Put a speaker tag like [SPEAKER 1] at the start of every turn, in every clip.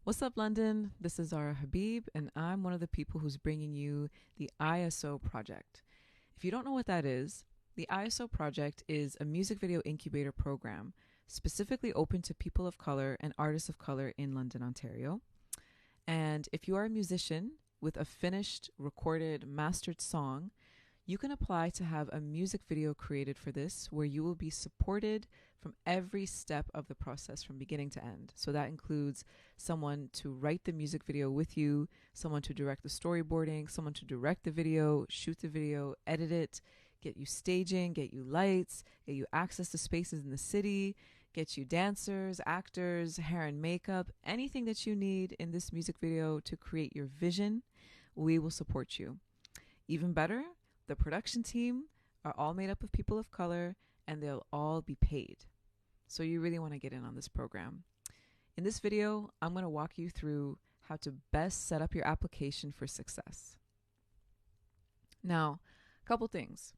[SPEAKER 1] What's up, London? This is Zahra Habib, and I'm one of the people who's bringing you the ISO project. If you don't know what that is, the ISO project is a music video incubator program specifically open to people of color and artists of color in London, Ontario. And if you are a musician with a finished, recorded, mastered song, you can apply to have a music video created for this where you will be supported from every step of the process from beginning to end. So that includes someone to write the music video with you, someone to direct the storyboarding, someone to direct the video, shoot the video, edit it, get you staging, get you lights, get you access to spaces in the city, get you dancers, actors, hair and makeup, anything that you need in this music video to create your vision. We will support you. Even better, the production team are all made up of people of color and they'll all be paid. So you really want to get in on this program. In this video, I'm going to walk you through how to best set up your application for success. Now, a couple things.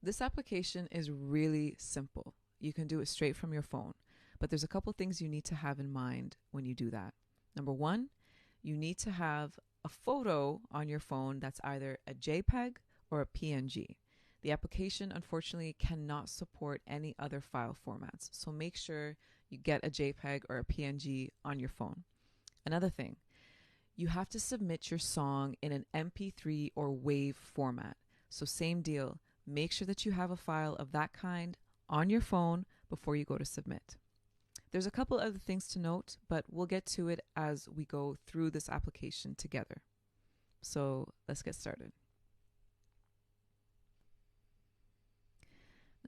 [SPEAKER 1] This application is really simple. You can do it straight from your phone, but there's a couple things you need to have in mind when you do that. Number one, you need to have a photo on your phone that's either a JPEG or a PNG. The application, unfortunately, cannot support any other file formats, so make sure you get a JPEG or a PNG on your phone. Another thing, you have to submit your song in an MP3 or WAV format. So same deal, make sure that you have a file of that kind on your phone before you go to submit. There's a couple other things to note, but we'll get to it as we go through this application together. So let's get started.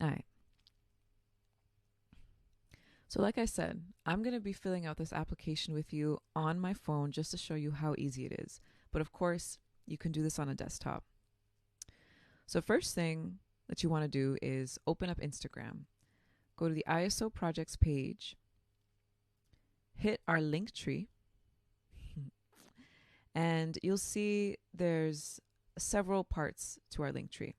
[SPEAKER 1] All right. So like I said, I'm going to be filling out this application with you on my phone just to show you how easy it is. But of course, you can do this on a desktop. So first thing that you want to do is open up Instagram. Go to the ISO projects page. Hit our link tree. And you'll see there's several parts to our link tree.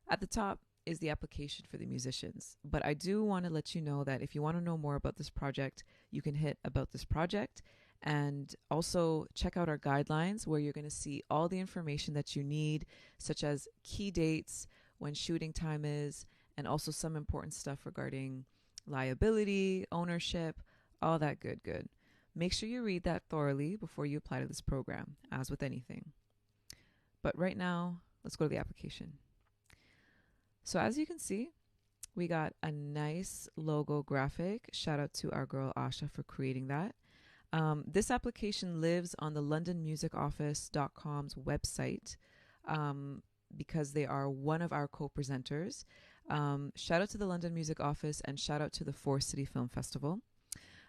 [SPEAKER 1] At the top is the application for the musicians. But I do want to let you know that if you want to know more about this project, you can hit about this project and also check out our guidelines where you're going to see all the information that you need, such as key dates, when shooting time is, and also some important stuff regarding liability, ownership, all that good. Make sure you read that thoroughly before you apply to this program, as with anything. But right now, let's go to the application. So as you can see, we got a nice logo graphic. Shout out to our girl Asha for creating that. This application lives on the londonmusicoffice.com's website because they are one of our co-presenters. Shout out to the London Music Office and shout out to the Forest City Film Festival.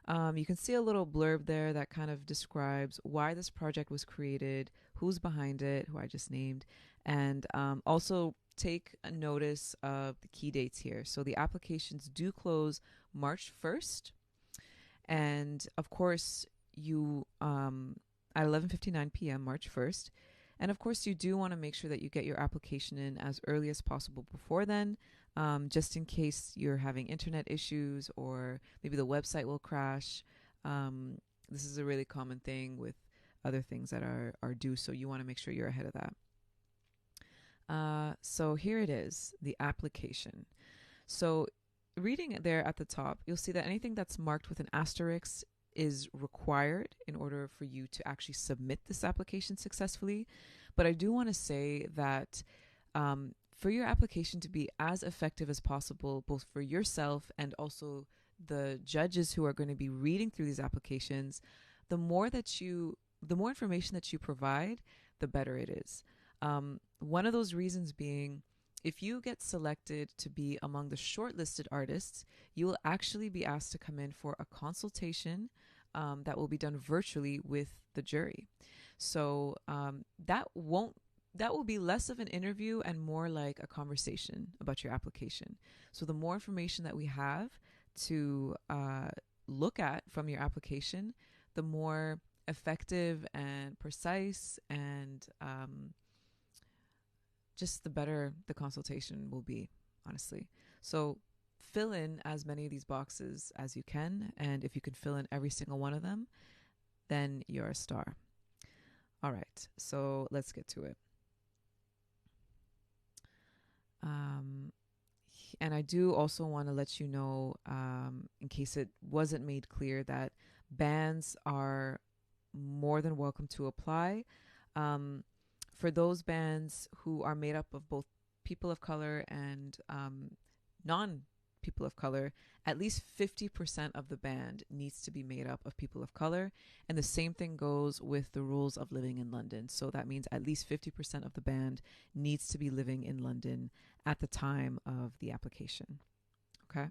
[SPEAKER 1] You can see a little blurb there that kind of describes why this project was created, who's behind it, who I just named, and also take a notice of the key dates here. So the applications do close March 1st. And of course, you at 11:59 p.m. March 1st. And of course, you do want to make sure that you get your application in as early as possible before then, just in case you're having internet issues or maybe the website will crash. This is a really common thing with other things that are due, so you want to make sure you're ahead of that. So here it is, the application. So reading it there at the top, you'll see that anything that's marked with an asterisk is required in order for you to actually submit this application successfully. But I do want to say that for your application to be as effective as possible, both for yourself and also the judges who are going to be reading through these applications, the more information that you provide, the better it is. One of those reasons being, if you get selected to be among the shortlisted artists, you will actually be asked to come in for a consultation that will be done virtually with the jury. So that will be less of an interview and more like a conversation about your application. So the more information that we have to look at from your application, the more effective and precise and just the better the consultation will be, honestly. So fill in as many of these boxes as you can, and if you can fill in every single one of them, then you're a star. All right, so let's get to it. And I do also want to let you know, in case it wasn't made clear, that bands are more than welcome to apply. For those bands who are made up of both people of color and non people of color, at least 50% of the band needs to be made up of people of color. And the same thing goes with the rules of living in London. So that means at least 50% of the band needs to be living in London at the time of the application. Okay?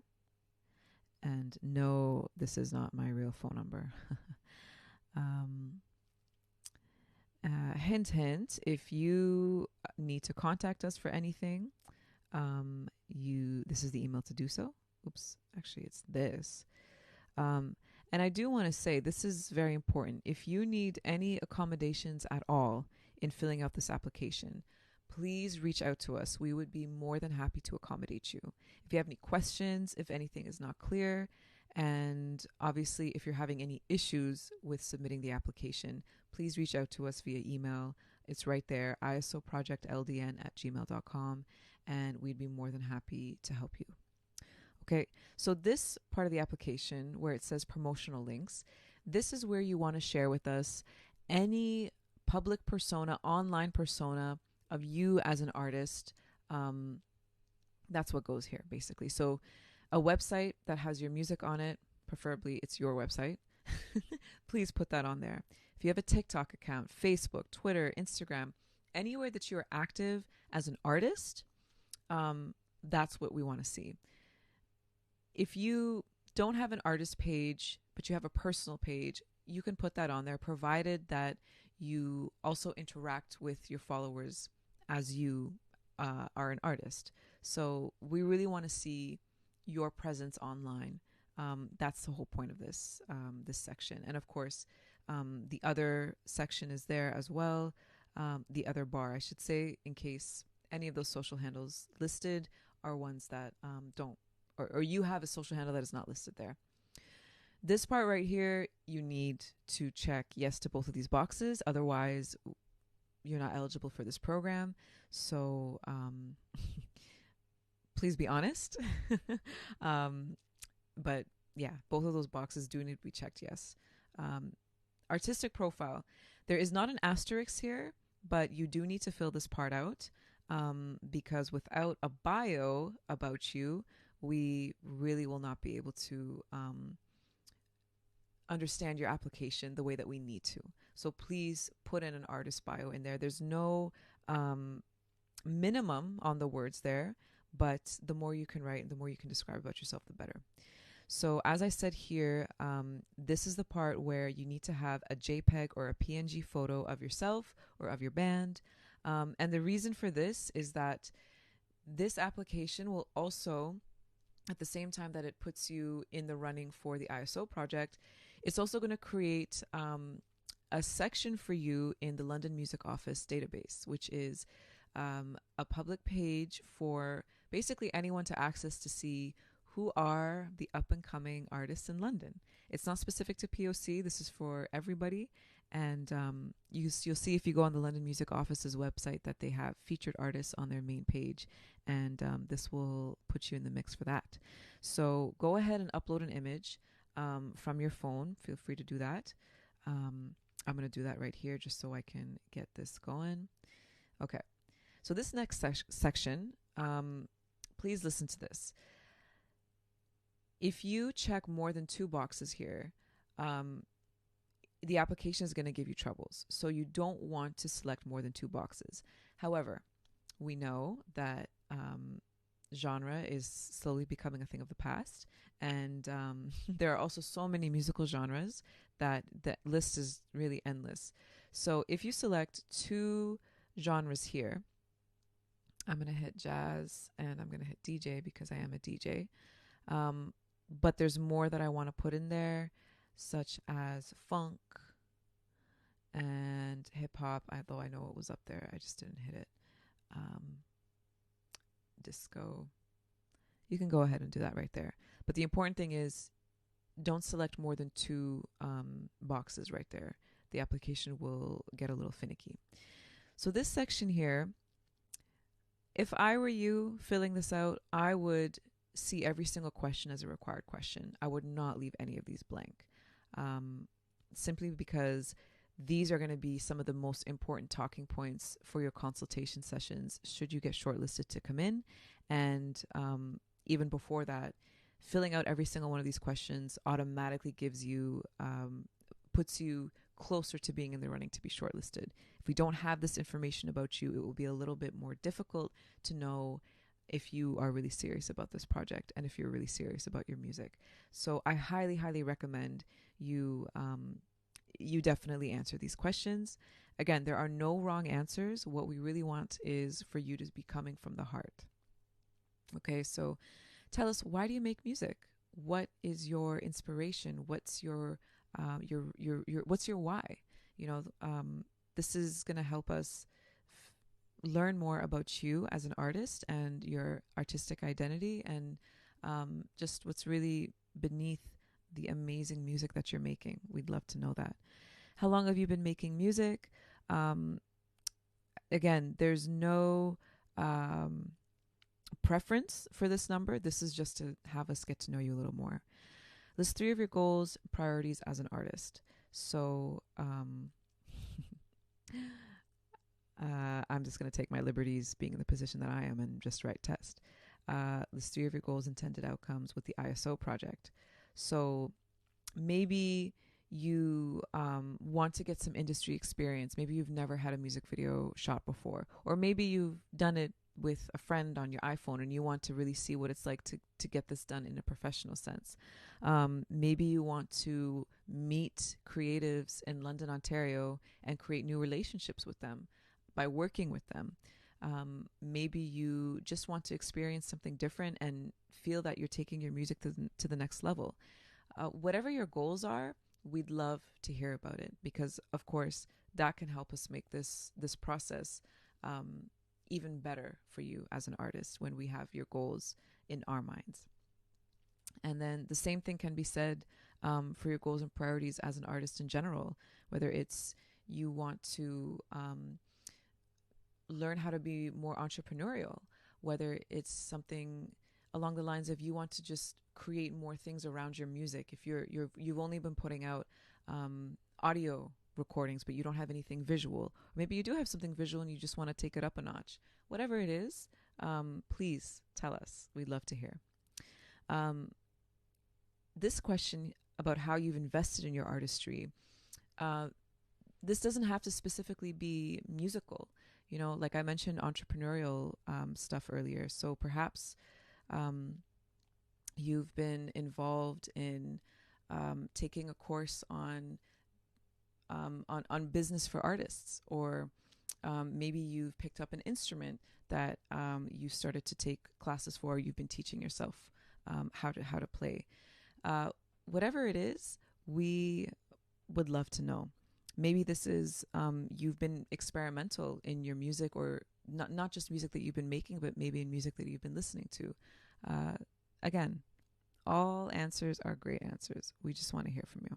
[SPEAKER 1] And no, this is not my real phone number. Hint, hint, if you need to contact us for anything, this is the email to do so. Oops, actually it's this. And I do want to say this is very important. If you need any accommodations at all in filling out this application, please reach out to us. We would be more than happy to accommodate you. If you have any questions, if anything is not clear, and obviously if you're having any issues with submitting the application, please reach out to us via email. It's right there, isoprojectldn@gmail.com, and we'd be more than happy to help you. Okay, so this part of the application where it says promotional links, this is where you want to share with us any public persona, online persona of you as an artist. That's what goes here, basically. So a website that has your music on it, preferably it's your website, please put that on there. If you have a TikTok account, Facebook, Twitter, Instagram, anywhere that you're active as an artist, that's what we want to see. If you don't have an artist page, but you have a personal page, you can put that on there, provided that you also interact with your followers as you are an artist. So we really want to see your presence online. That's the whole point of this section. And of course, the other section is there as well. The other bar, I should say, in case any of those social handles listed are ones that don't, or you have a social handle that is not listed there. This part right here, you need to check yes to both of these boxes. Otherwise, you're not eligible for this program. So please be honest. But yeah, both of those boxes do need to be checked yes. Artistic profile. There is not an asterisk here, but you do need to fill this part out because without a bio about you, we really will not be able to understand your application the way that we need to. So please put in an artist bio in there. There's no minimum on the words there, but the more you can write, the more you can describe about yourself, the better. So as I said here, this is the part where you need to have a JPEG or a PNG photo of yourself or of your band. And the reason for this is that this application will also, at the same time that it puts you in the running for the ISO project, it's also going to create a section for you in the London Music Office database, which is a public page for basically anyone to access to see who are the up-and-coming artists in London. It's not specific to POC. This is for everybody. And you'll see if you go on the London Music Office's website that they have featured artists on their main page. And this will put you in the mix for that. So go ahead and upload an image from your phone. Feel free to do that. I'm going to do that right here just so I can get this going. Okay. So this next section, please listen to this. If you check more than 2 boxes here, the application is going to give you troubles. So you don't want to select more than 2 boxes. However, we know that genre is slowly becoming a thing of the past. And there are also so many musical genres that the list is really endless. So if you select 2 genres here, I'm going to hit jazz and I'm going to hit DJ because I am a DJ. But there's more that I want to put in there, such as funk and hip hop, although I know it was up there. I just didn't hit it. Disco. You can go ahead and do that right there. But the important thing is don't select more than two boxes right there. The application will get a little finicky. So this section here, if I were you filling this out, I would see every single question as a required question. I would not leave any of these blank, simply because these are going to be some of the most important talking points for your consultation sessions should you get shortlisted to come in. And even before that, filling out every single one of these questions automatically gives you, puts you closer to being in the running to be shortlisted. If we don't have this information about you, it will be a little bit more difficult to know if you are really serious about this project and if you're really serious about your music. So I highly, highly recommend you you definitely answer these questions. Again, there are no wrong answers. What we really want is for you to be coming from the heart. Okay, so tell us, why do you make music? What is your inspiration? What's your what's your why? You know, this is going to help us learn more about you as an artist and your artistic identity, and just what's really beneath the amazing music that you're making. We'd love to know that. How long have you been making music? Again, there's no preference for this number. This is just to have us get to know you a little more. List 3 of your goals, priorities as an artist. So I'm just going to take my liberties being in the position that I am and just write test. List 3 of your goals, intended outcomes with the ISO project. So maybe you want to get some industry experience. Maybe you've never had a music video shot before, or maybe you've done it with a friend on your iPhone and you want to really see what it's like to get this done in a professional sense. Maybe you want to meet creatives in London, Ontario, and create new relationships with them by working with them. Maybe you just want to experience something different and feel that you're taking your music to the next level. Whatever your goals are, we'd love to hear about it, because of course that can help us make this process even better for you as an artist when we have your goals in our minds. And then the same thing can be said for your goals and priorities as an artist in general, whether it's you want to learn how to be more entrepreneurial, whether it's something along the lines of you want to just create more things around your music. If you've only been putting out audio recordings, but you don't have anything visual, or maybe you do have something visual and you just want to take it up a notch. Whatever it is, please tell us. We'd love to hear. This question about how you've invested in your artistry, this doesn't have to specifically be musical. You know, like I mentioned entrepreneurial stuff earlier. So perhaps you've been involved in taking a course on business for artists, or maybe you've picked up an instrument that you started to take classes for, or you've been teaching yourself how to play. Whatever it is, we would love to know. Maybe this is you've been experimental in your music, or not just music that you've been making, but maybe in music that you've been listening to. Again, all answers are great answers. We just want to hear from you.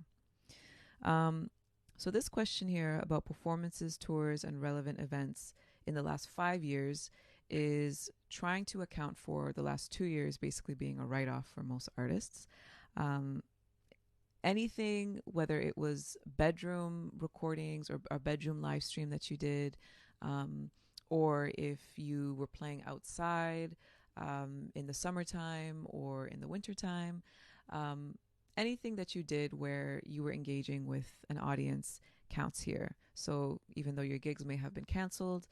[SPEAKER 1] So this question here about performances, tours, and relevant events in the last 5 years is trying to account for the last 2 years basically being a write-off for most artists. Anything, whether it was bedroom recordings or a bedroom live stream that you did, or if you were playing outside in the summertime or in the wintertime, anything that you did where you were engaging with an audience counts here. So even though your gigs may have been canceled,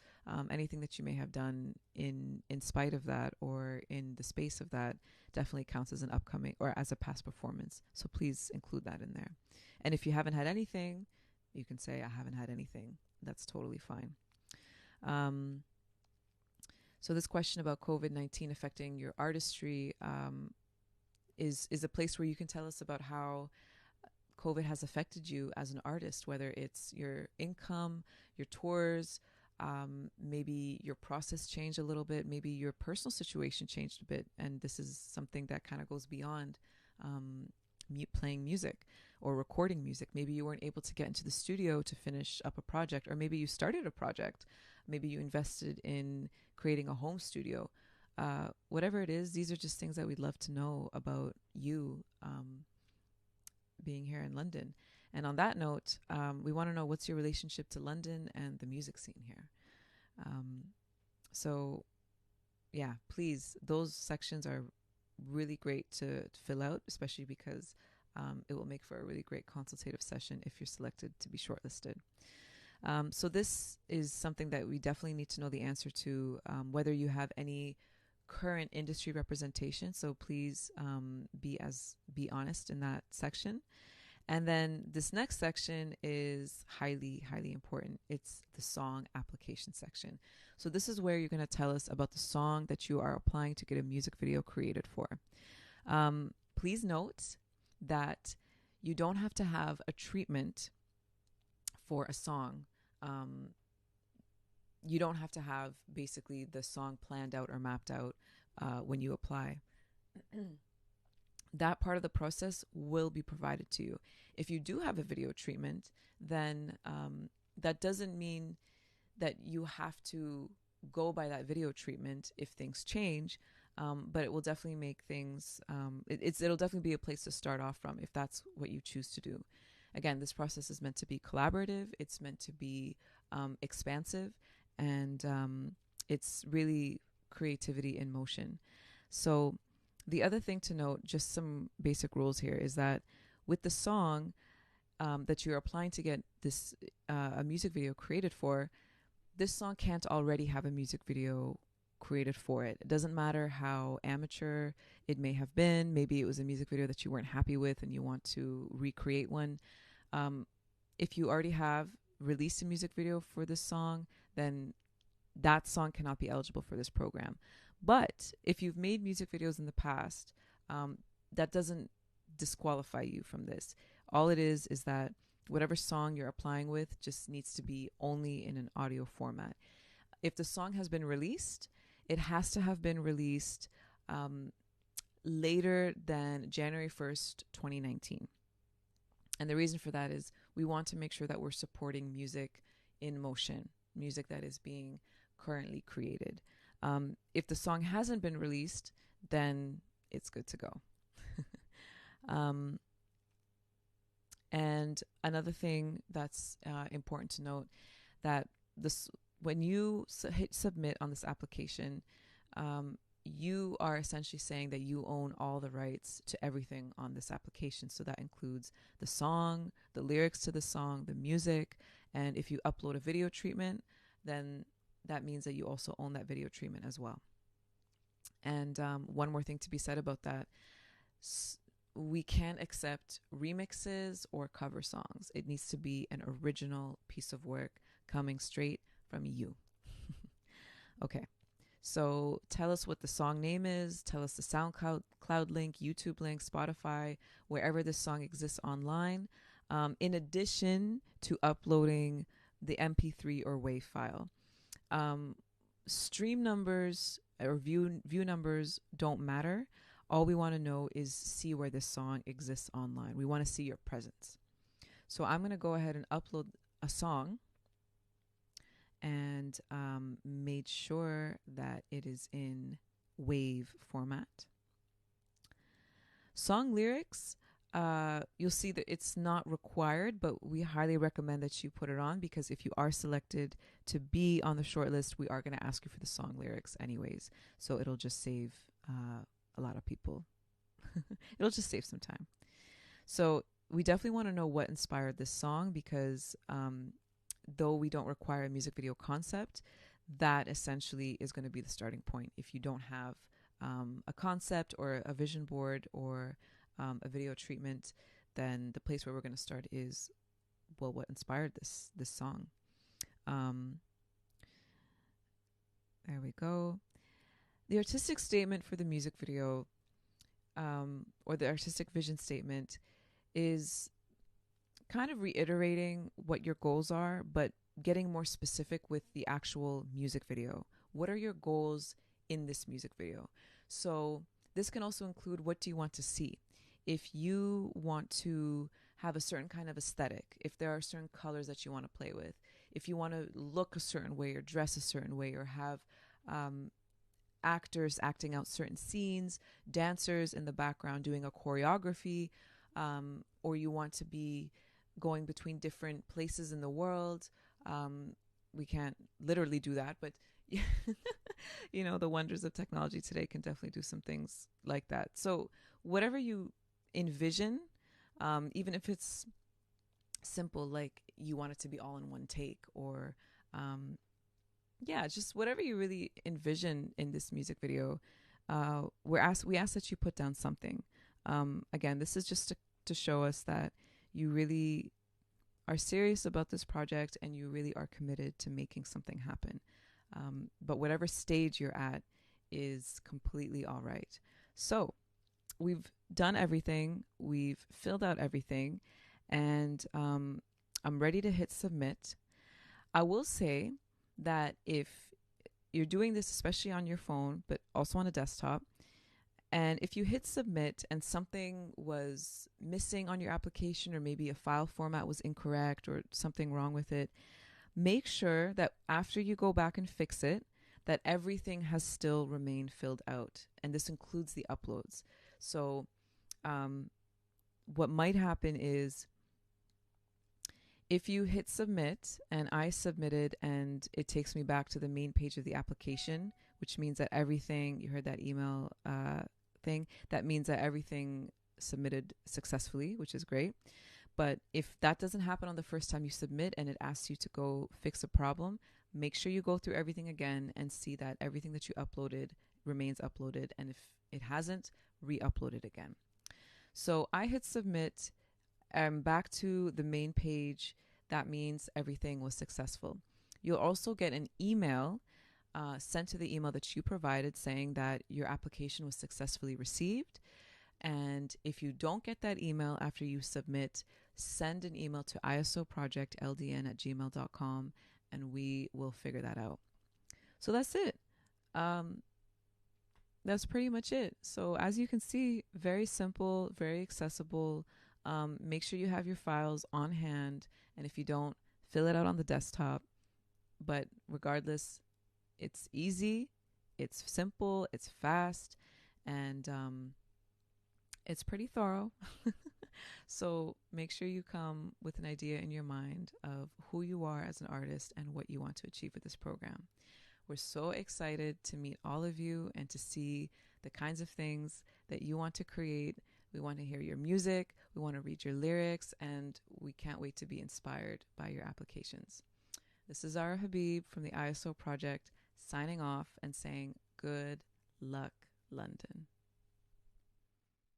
[SPEAKER 1] anything that you may have done in spite of that or in the space of that definitely counts as an upcoming or as a past performance. So please include that in there. And if you haven't had anything, you can say, I haven't had anything. That's totally fine. So this question about COVID-19 affecting your artistry is a place where you can tell us about how COVID has affected you as an artist, whether it's your income, your tours, maybe your process changed a little bit, maybe your personal situation changed a bit, and this is something that kind of goes beyond playing music or recording music. Maybe you weren't able to get into the studio to finish up a project, or maybe you started a project. Maybe you invested in creating a home studio. Whatever it is, these are just things that we'd love to know about you being here in London. And on that note, we want to know, what's your relationship to London and the music scene here? So, yeah, please, those sections are really great to fill out, especially because it will make for a really great consultative session if you're selected to be shortlisted. So this is something that we definitely need to know the answer to, whether you have any current industry representation. So please be honest in that section. And then this next section is highly, highly important. It's the song application section. So this is where you're going to tell us about the song that you are applying to get a music video created for. Please note that you don't have to have a treatment for a song. You don't have to have basically the song planned out or mapped out when you apply. That part of the process will be provided to you. If you do have a video treatment, then that doesn't mean that you have to go by that video treatment if things change, but it will definitely make things, it'll definitely be a place to start off from if that's what you choose to do. Again, this process is meant to be collaborative. It's meant to be expansive, and it's really creativity in motion. So the other thing to note, just some basic rules here, is that with the song that you're applying to get this a music video created for, this song can't already have a music video created for it. It doesn't matter how amateur it may have been. Maybe it was a music video that you weren't happy with and you want to recreate one. If you already have released a music video for this song, then that song cannot be eligible for this program. But if you've made music videos in the past, that doesn't disqualify you from this. All it is that whatever song you're applying with just needs to be only in an audio format. If the song has been released, it has to have been released later than January 1st, 2019. And the reason for that is we want to make sure that we're supporting music in motion, music that is being currently created. If the song hasn't been released, then it's good to go. And another thing that's important to note, that when you hit submit on this application, you are essentially saying that you own all the rights to everything on this application. So that includes the song, the lyrics to the song, the music, and if you upload a video treatment, then that means that you also own that video treatment as well. And one more thing to be said about that, we can't accept remixes or cover songs. It needs to be an original piece of work coming straight from you. Okay, so tell us what the song name is. Tell us the SoundCloud link, YouTube link, Spotify, wherever this song exists online, in addition to uploading the MP3 or WAV file. Stream numbers or view numbers don't matter. All we want to know is see where this song exists online. We want to see your presence. So I'm going to go ahead and upload a song, and made sure that it is in WAV format. Song lyrics, you'll see that it's not required, but we highly recommend that you put it on, because if you are selected to be on the shortlist, we are going to ask you for the song lyrics anyways. So it'll just save a lot of people. It'll just save some time. So we definitely want to know what inspired this song, because though we don't require a music video concept, that essentially is going to be the starting point. If you don't have a concept or a vision board or a video treatment, then the place where we're going to start is, well, what inspired this song? There we go. The artistic statement for the music video, or the artistic vision statement, is kind of reiterating what your goals are, but getting more specific with the actual music video. What are your goals in this music video? So this can also include, what do you want to see? if you want to have a certain kind of aesthetic, if there are certain colors that you want to play with, if you want to look a certain way or dress a certain way or have actors acting out certain scenes, dancers in the background doing a choreography, or you want to be going between different places in the world. We can't literally do that, but you know, the wonders of technology today can definitely do some things like that. So whatever you envision, even if it's simple, like you want it to be all in one take, or yeah, just whatever you really envision in this music video, we ask that you put down something. Again, this is just to show us that you really are serious about this project and you really are committed to making something happen. But whatever stage you're at is completely all right. So we've done everything. We've filled out everything. And I'm ready to hit submit. I will say that if you're doing this, especially on your phone, but also on a desktop, and if you hit submit and something was missing on your application, or maybe a file format was incorrect or something wrong with it, make sure that after you go back and fix it, that everything has still remained filled out. And this includes the uploads. So what might happen is if you hit submit and I submitted and it takes me back to the main page of the application, which means that everything, you heard that email thing, that means that everything submitted successfully, which is great. But if that doesn't happen on the first time you submit and it asks you to go fix a problem, make sure you go through everything again and see that everything that you uploaded remains uploaded. And if it hasn't, re-upload it again. So I hit submit. Back to the main page. That means everything was successful. You'll also get an email sent to the email that you provided saying that your application was successfully received. And if you don't get that email after you submit, send an email to isoprojectldn@gmail.com and we will figure that out. So that's it. That's pretty much it. So as you can see, very simple, very accessible. Make sure you have your files on hand. And if you don't, fill it out on the desktop. But regardless, it's easy, it's simple, it's fast, and it's pretty thorough. So make sure you come with an idea in your mind of who you are as an artist and what you want to achieve with this program. We're so excited to meet all of you and to see the kinds of things that you want to create. We want to hear your music, we want to read your lyrics, and we can't wait to be inspired by your applications. This is Zahra Habib from the ISO Project, signing off and saying good luck, London.